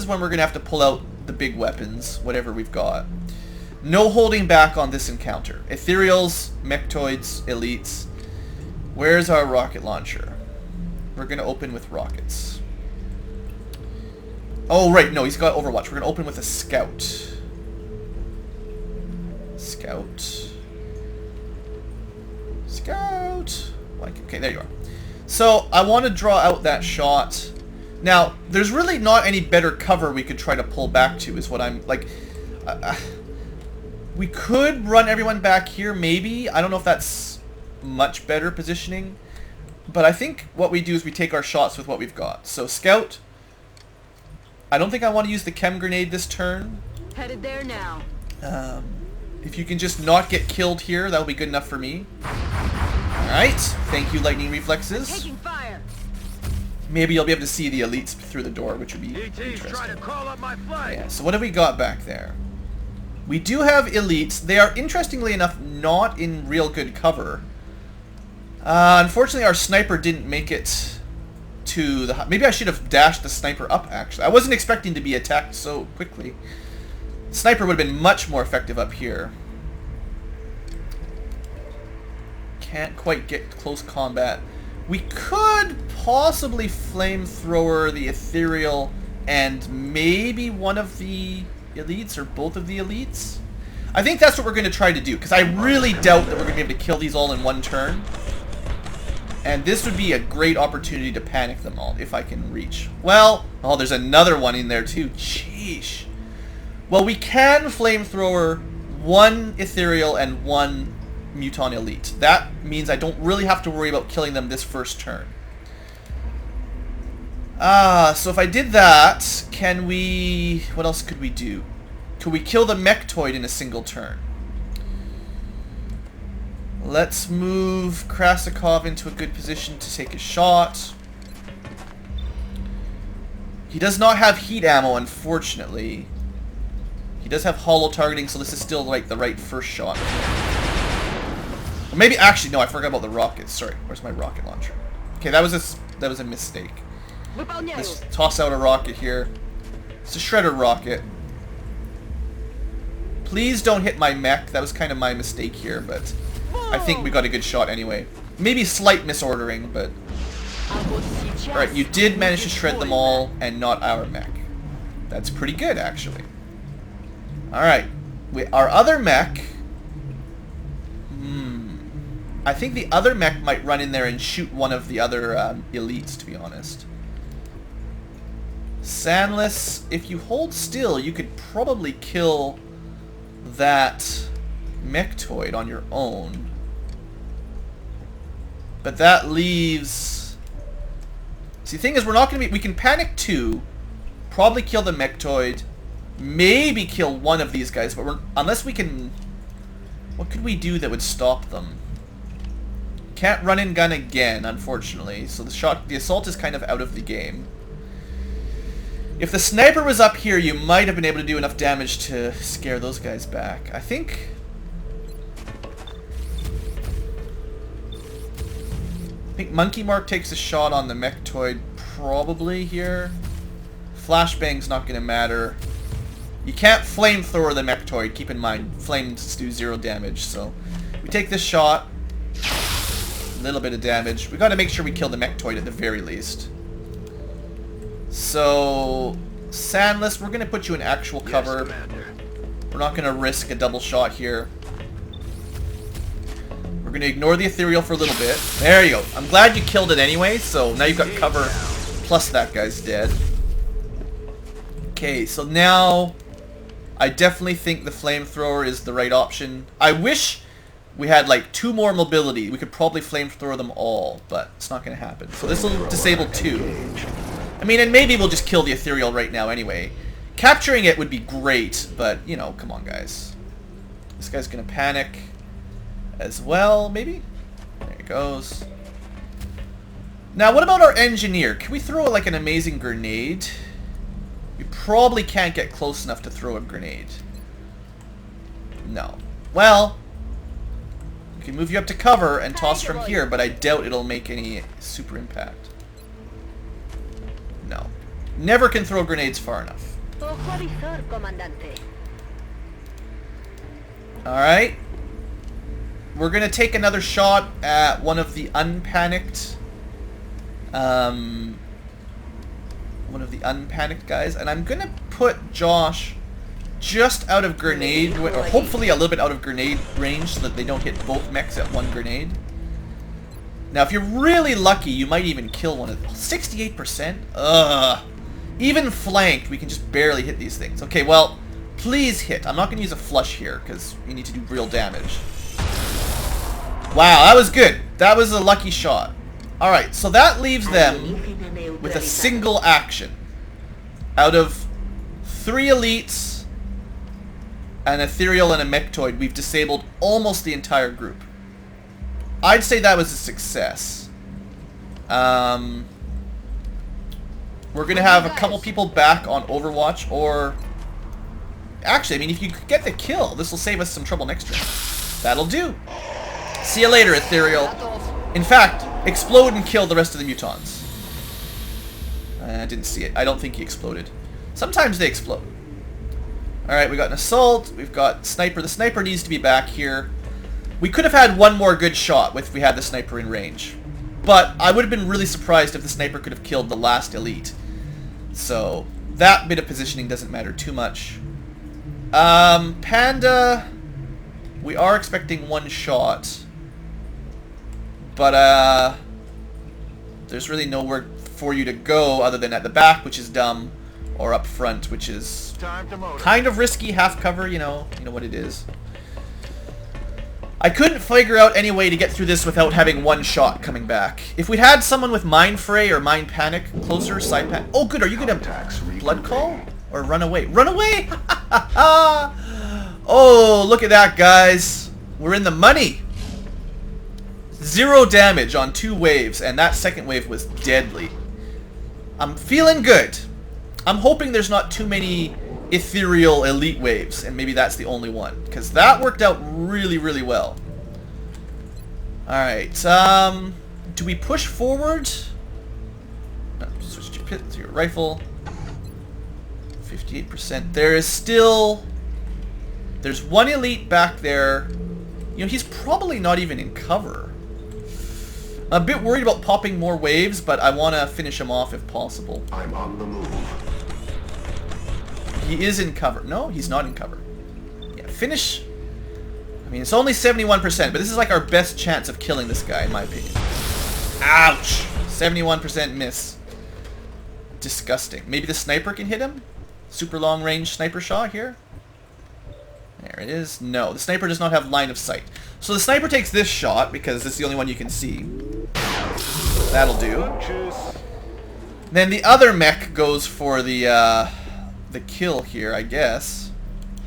when we're gonna have to pull out the big weapons, whatever we've got. No holding back on this encounter. Ethereals, Mechtoids, elites. Where's our rocket launcher? We're gonna open with rockets. Oh right, no, he's got Overwatch. We're gonna open with a scout. Scout. Scout. Like, okay, there you are. So I want to draw out that shot. Now, there's really not any better cover we could try to pull back to, is what I'm, like... we could run everyone back here, maybe. I don't know if that's much better positioning. But I think what we do is we take our shots with what we've got. So, Scout. I don't think I want to use the Chem Grenade this turn. Headed there now. If you can just not get killed here, that'll be good enough for me. Alright. Thank you, Lightning Reflexes. Taking fire. Maybe you'll be able to see the elites through the door, which would be interesting. Yeah, so what have we got back there? We do have elites. They are, interestingly enough, not in real good cover. Unfortunately, our sniper didn't make it to the... Maybe I should have dashed the sniper up, actually. I wasn't expecting to be attacked so quickly. Sniper would have been much more effective up here. Can't quite get close combat. We could possibly flamethrower the Ethereal and maybe one of the elites or both of the elites. I think that's what we're going to try to do, because I really doubt that we're going to be able to kill these all in one turn. And this would be a great opportunity to panic them all, if I can reach. Well, oh, there's another one in there too. Sheesh. Well, we can flamethrower one Ethereal and one Muton Elite. That means I don't really have to worry about killing them this first turn. So if I did that, can we... What else could we do? Could we kill the Mechtoid in a single turn? Let's move Krasikov into a good position to take a shot. He does not have heat ammo, unfortunately. He does have hollow targeting, so this is still like the right first shot. Or maybe, actually, no, I forgot about the rockets. Sorry, where's my rocket launcher? Okay, that was a mistake. Let's toss out a rocket here. It's a shredder rocket. Please don't hit my mech. That was kind of my mistake here, but I think we got a good shot anyway. Maybe slight misordering, but... Alright, you did manage to shred them all, and not our mech. That's pretty good, actually. Alright. Our other mech... I think the other mech might run in there and shoot one of the other elites, to be honest. Sandless, if you hold still, you could probably kill that mechtoid on your own. But that leaves... See, the thing is, we're not going to be... We can panic 2, probably kill the mechtoid, maybe kill one of these guys, but we're... Unless we can... What could we do that would stop them? Can't run and gun again, unfortunately, so the assault is kind of out of the game. If the sniper was up here, you might have been able to do enough damage to scare those guys back. I think Monkey Mark takes a shot on the mechtoid probably here. Flashbang's not going to matter. You can't flamethrower the mechtoid, keep in mind. Flames do 0 damage, so we take this shot. A little bit of damage. We got to make sure we kill the mechtoid at the very least. So, Sandless, we're going to put you in actual cover. We're not going to risk a double shot here. We're going to ignore the ethereal for a little bit. There you go. I'm glad you killed it anyway, so now you've got cover, plus that guy's dead. Okay, so now I definitely think the flamethrower is the right option. I wish we had like 2 more mobility. We could probably flamethrower them all, but it's not going to happen. So this will disable 2. I mean, and maybe we'll just kill the ethereal right now anyway. Capturing it would be great, but, you know, come on, guys. This guy's going to panic as well, maybe? There he goes. Now, what about our engineer? Can we throw, like, an amazing grenade? We probably can't get close enough to throw a grenade. No. Well, we can move you up to cover and toss from here, but I doubt it'll make any super impact. No. Never can throw grenades far enough. Alright. We're gonna take another shot at one of the unpanicked guys, and I'm gonna put Josh just out of grenade, or hopefully a little bit out of grenade range so that they don't hit both mechs at one grenade. Now, if you're really lucky, you might even kill one of them. 68%? Ugh. Even flanked, we can just barely hit these things. Okay, well, please hit. I'm not going to use a flush here, because you need to do real damage. Wow, that was good. That was a lucky shot. Alright, so that leaves them with a single action. Out of 3 elites, an ethereal, and a mechtoid, we've disabled almost the entire group. I'd say that was a success. We're going to have a couple people back on Overwatch, or... Actually, I mean, if you could get the kill, this will save us some trouble next round. That'll do. See you later, Ethereal. In fact, explode and kill the rest of the mutons. I didn't see it. I don't think he exploded. Sometimes they explode. Alright, we got an assault. We've got sniper. The sniper needs to be back here. We could have had one more good shot if we had the sniper in range. But I would have been really surprised if the sniper could have killed the last elite. So, that bit of positioning doesn't matter too much. Panda... We are expecting one shot. But, there's really nowhere for you to go other than at the back, which is dumb, or up front, which is kind of risky, half cover, you know what it is. I couldn't figure out any way to get through this without having one shot coming back. If we'd had someone with Mind Fray or Mind Panic, closer, side pan... Oh, good, are you gonna Blood Call? Or run away? Run away? Oh, look at that, guys. We're in the money. 0 damage on 2 waves, and that second wave was deadly. I'm feeling good. I'm hoping there's not too many ethereal elite waves, and maybe that's the only one, because that worked out really, really well. Alright, do we push forward? No, switch to pit to your rifle. 58%. There is still... There's one elite back there. You know, he's probably not even in cover. I'm a bit worried about popping more waves, but I want to finish him off if possible. I'm on the move. He is in cover. No, he's not in cover. Yeah, finish. I mean, it's only 71%, but this is like our best chance of killing this guy, in my opinion. Ouch! 71% miss. Disgusting. Maybe the sniper can hit him? Super long range sniper shot here? There it is. No, the sniper does not have line of sight. So the sniper takes this shot, because this is the only one you can see. That'll do. Then the other mech goes for the kill here, I guess.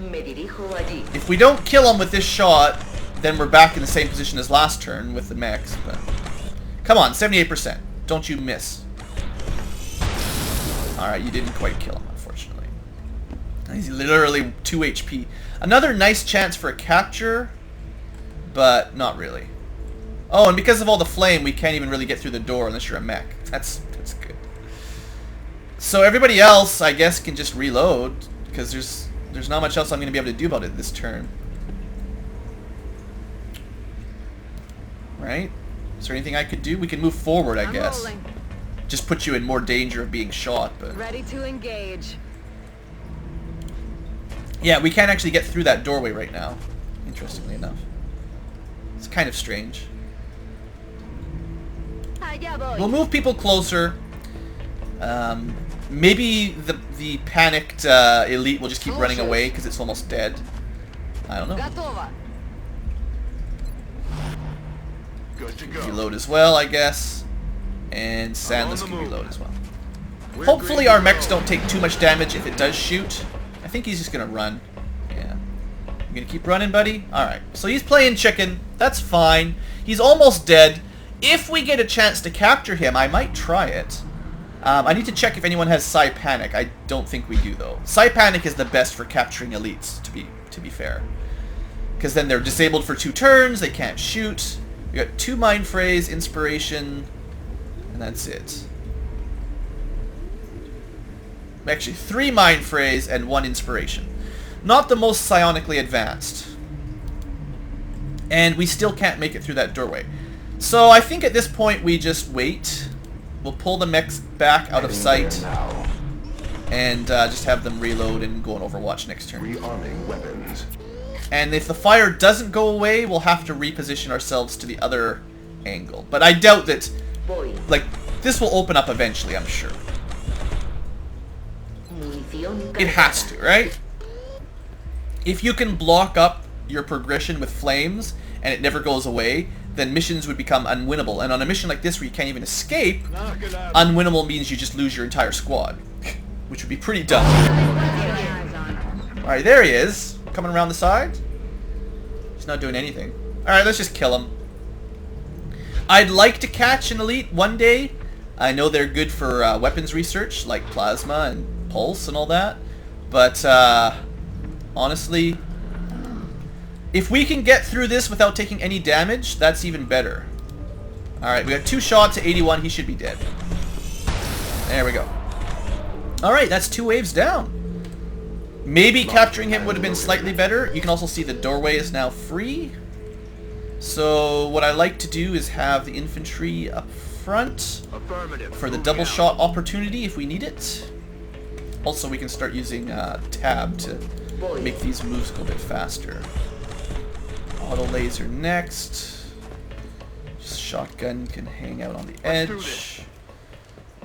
If we don't kill him with this shot, then we're back in the same position as last turn with the mechs. But come on, 78%. Don't you miss. Alright, you didn't quite kill him, unfortunately. He's literally 2 HP. Another nice chance for a capture, but not really. Oh, and because of all the flame, we can't even really get through the door unless you're a mech. That's good. So everybody else, I guess, can just reload, because there's not much else I'm going to be able to do about it this turn. Right? Is there anything I could do? We can move forward, I guess. Rolling. Just put you in more danger of being shot, but... Ready to engage. Yeah, we can't actually get through that doorway right now, interestingly enough. It's kind of strange. We'll move people closer. Maybe the panicked elite will just keep running away because it's almost dead. I don't know. Good to go. Reload as well, I guess. And Sandless can reload as well. Hopefully our mechs don't take too much damage if it does shoot. I think he's just gonna run. Yeah. You gonna keep running, buddy? Alright. So he's playing chicken. That's fine. He's almost dead. If we get a chance to capture him, I might try it. I need to check if anyone has Psi Panic. I don't think we do, though. Psi Panic is the best for capturing elites, to be fair. Because then they're disabled for 2 turns, they can't shoot. We got 2 Mind Phrase, Inspiration, and that's it. Actually, 3 Mind Phrase and 1 Inspiration. Not the most psionically advanced. And we still can't make it through that doorway. So I think at this point we just wait. We'll pull the mechs back out of sight. And just have them reload and go on Overwatch next turn. Rearming weapons. And if the fire doesn't go away, we'll have to reposition ourselves to the other angle. But I doubt that, like, this will open up eventually, I'm sure. It has to, right? If you can block up your progression with flames and it never goes away, then missions would become unwinnable. And on a mission like this where you can't even escape, unwinnable means you just lose your entire squad, which would be pretty dumb. Alright, there he is. Coming around the side. He's not doing anything. Alright, let's just kill him. I'd like to catch an elite one day. I know they're good for weapons research, like plasma and pulse and all that. But, honestly, if we can get through this without taking any damage, that's even better. Alright, we got 2 shots at 81. He should be dead. There we go. Alright, that's 2 waves down. Maybe capturing him would have been slightly better. You can also see the doorway is now free. So what I like to do is have the infantry up front for the double shot opportunity if we need it. Also, we can start using tab to make these moves go a bit faster. Auto laser next. Shotgun can hang out on the edge.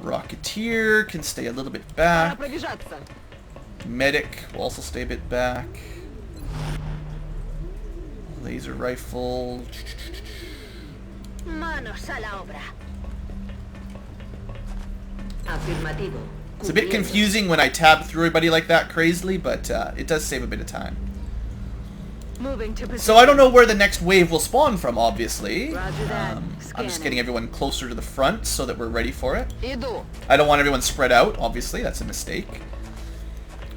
Rocketeer can stay a little bit back. Medic will also stay a bit back. Laser rifle. It's a bit confusing when I tab through everybody like that crazily, but it does save a bit of time. Moving to position. So I don't know where the next wave will spawn from, obviously. Roger that. I'm just Scanning. getting everyone closer to the front so that we're ready for it. Ido. I don't want everyone spread out, obviously. That's a mistake.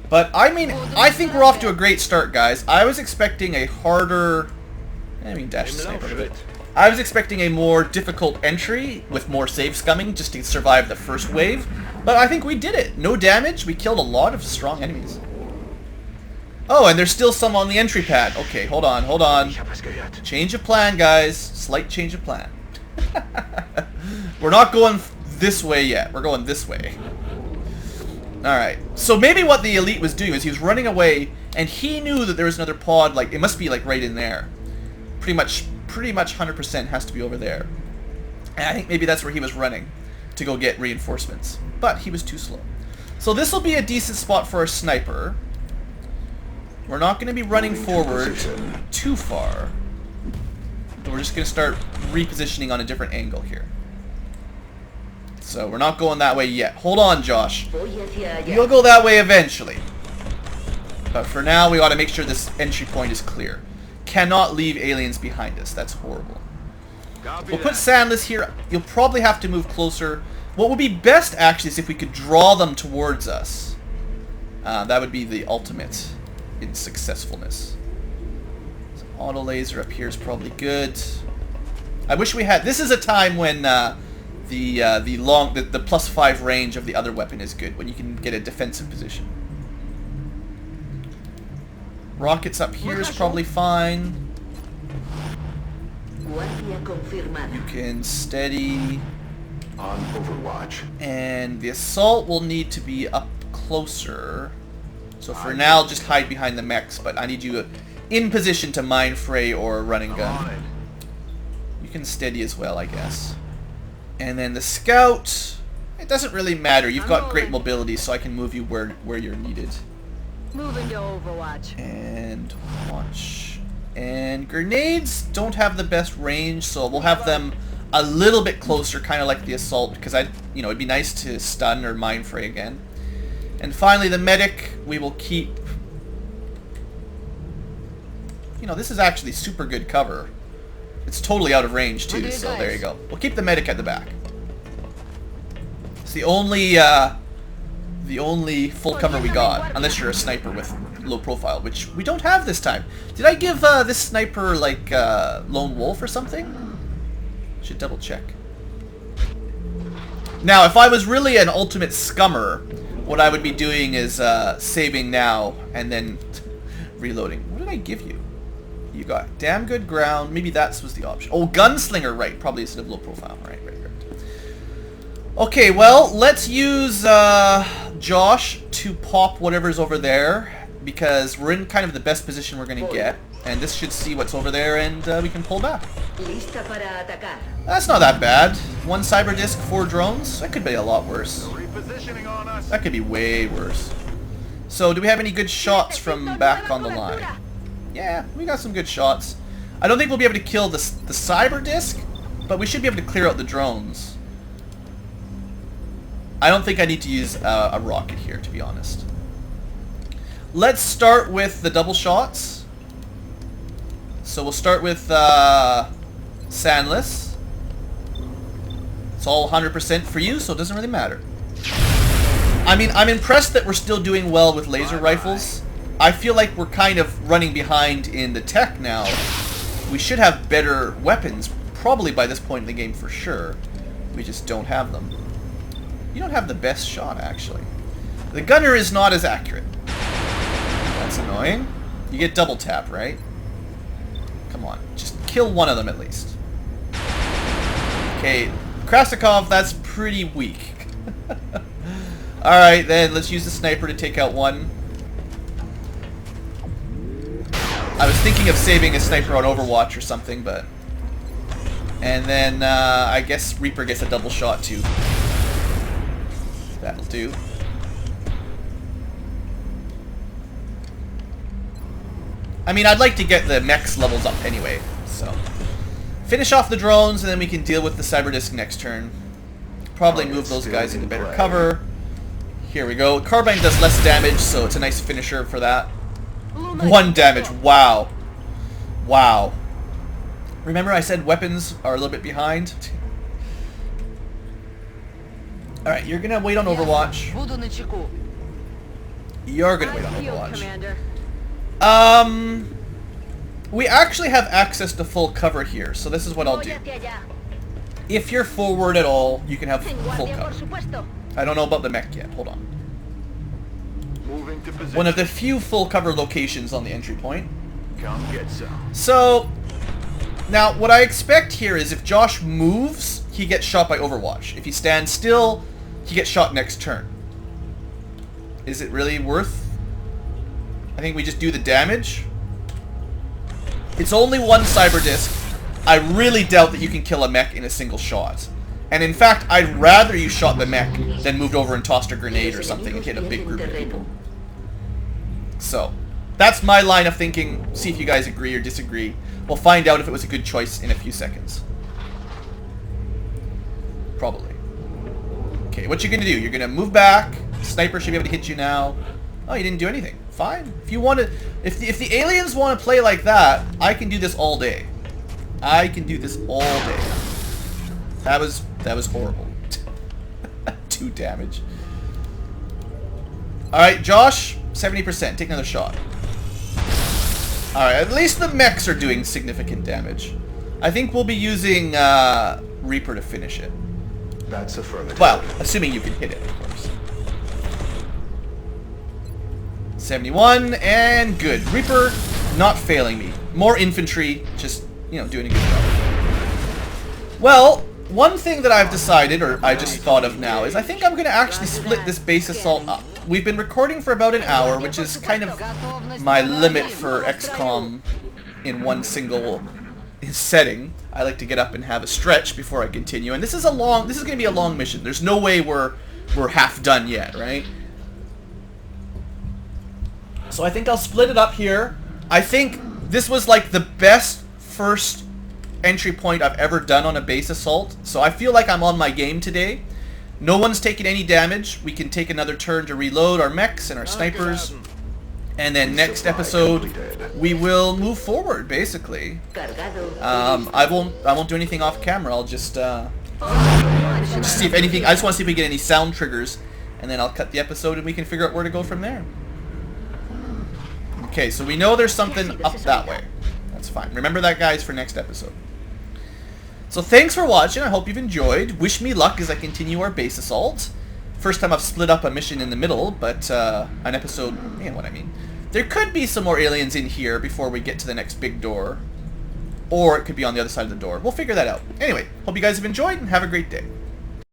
But, I mean, I think we're off to a great start, guys. I was expecting a harder... dash the sniper a bit. I was expecting a more difficult entry with more save scumming just to survive the first wave. But I think we did it. No damage. We killed a lot of strong enemies. Oh, and there's still some on the entry pad. Okay, hold on, hold on. Ich habe es gehört. Change of plan, guys. Slight change of plan. We're not going this way yet. We're going this way. Alright. So maybe what the elite was doing was he was running away, and he knew that there was another pod, like, it must be, like, right in there. Pretty much 100% has to be over there. And I think maybe that's where he was running to go get reinforcements. But he was too slow. So this will be a decent spot for a sniper. We're not going to be running forward too far. We're just going to start repositioning on a different angle here. So we're not going that way yet. Hold on, Josh. You'll go that way eventually. But for now, we ought to make sure this entry point is clear. Cannot leave aliens behind us. That's horrible. We'll put Sandless here. You'll probably have to move closer. What would be best, actually, is if we could draw them towards us. That would be the ultimate in successfulness. So auto laser up here is probably good. I wish we had... This is a time when the +5 range of the other weapon is good, when you can get a defensive position. Rockets up here is probably fine. You can steady. On Overwatch. And the assault will need to be up closer. So for now, just hide behind the mechs, but I need you in position to mine fray or running gun. You can steady as well, I guess. And then the scout, it doesn't really matter. You've got great mobility, so I can move you where you're needed. Moving to Overwatch. And watch. And grenades don't have the best range, so we'll have them a little bit closer, kind of like the assault, because it'd be nice to stun or mine fray again. And finally, the medic, we will keep... this is actually super good cover. It's totally out of range, too, so there you go. We'll keep the medic at the back. It's the only full cover we got, unless you're a sniper with low profile, which we don't have this time. Did I give this sniper, like, Lone Wolf or something? Should double check. Now, if I was really an ultimate scummer, what I would be doing is saving now and then reloading. What did I give you? You got damn good ground. Maybe that was the option. Oh, gunslinger, right. Probably instead of low profile. Right. Okay, well, let's use Josh to pop whatever's over there, because we're in kind of the best position we're going to get. And this should see what's over there, and we can pull back. That's not that bad. 1 cyber disc, 4 drones. That could be a lot worse. That could be way worse. So, do we have any good shots from back on the line? Yeah, we got some good shots. I don't think we'll be able to kill the cyber disc, but we should be able to clear out the drones. I don't think I need to use a rocket here, to be honest. Let's start with the double shots. So we'll start with Sandless. It's all 100% for you, so it doesn't really matter. I mean, I'm impressed that we're still doing well with laser rifles. I feel like we're kind of running behind in the tech now. We should have better weapons, probably by this point in the game for sure. We just don't have them. You don't have the best shot, actually. The gunner is not as accurate. That's annoying. You get double tap, right? Come on, just kill one of them at least. Okay, Krasnikov, that's pretty weak. Alright, then let's use the sniper to take out one. I was thinking of saving a sniper on Overwatch or something, but... And then, I guess Reaper gets a double shot too. That'll do. I mean, I'd like to get the mechs levels up anyway, so... Finish off the drones, and then we can deal with the cyber disc next turn. Probably move those guys into better cover. Here we go. Carbine does less damage, so it's a nice finisher for that. 1 damage, wow. Wow. Remember I said weapons are a little bit behind? Alright, you're gonna wait on Overwatch. Буду начеку. You're gonna wait on Field Overwatch. commander. We actually have access to full cover here, so this is what I'll do. Voy hacia allá. If you're forward at all, you can have En full guardia, por cover. supuesto. I don't know about the mech yet, hold on. Moving to position. One of the few full cover locations on the entry point. Come get some. So, now what I expect here is if Josh moves, he gets shot by Overwatch. If he stands still, he gets shot next turn. Is it really worth? I think we just do the damage. It's only one cyber disc. I really doubt that you can kill a mech in a single shot. And in fact, I'd rather you shot the mech than moved over and tossed a grenade or something and hit a big group of people. So, that's my line of thinking. See if you guys agree or disagree. We'll find out if it was a good choice in a few seconds. Probably. Okay, what you gonna do? You're gonna move back. Sniper should be able to hit you now. Oh, you didn't do anything. Fine. If you want to, if the aliens want to play like that, I can do this all day. I can do this all day. That was horrible. 2 damage. All right, Josh, 70%. Take another shot. All right, at least the mechs are doing significant damage. I think we'll be using Reaper to finish it. That's affirmative. Well, assuming you can hit it, of course. 71, and good. Reaper not failing me. More infantry, just, you know, doing a good job. Well, one thing that I've decided, or I just thought of now, is I think I'm going to actually split this base assault up. We've been recording for about an hour, which is kind of my limit for XCOM in one single setting. I like to get up and have a stretch before I continue, and this is going to be a long mission. There's no way we're half done yet, right? So I think I'll split it up here. I think this was like the best first entry point I've ever done on a base assault, so I feel like I'm on my game today. No one's taken any damage. We can take another turn to reload our mechs and our snipers. And then next episode, we will move forward, basically. I won't do anything off camera. I'll just see if anything. I just want to see if we get any sound triggers, and then I'll cut the episode and we can figure out where to go from there. Okay, so we know there's something up that way. That's fine. Remember that, guys, for next episode. So thanks for watching. I hope you've enjoyed. Wish me luck as I continue our base assault. First time I've split up a mission in the middle, but an episode, you know what I mean. There could be some more aliens in here before we get to the next big door. Or it could be on the other side of the door. We'll figure that out. Anyway, hope you guys have enjoyed and have a great day.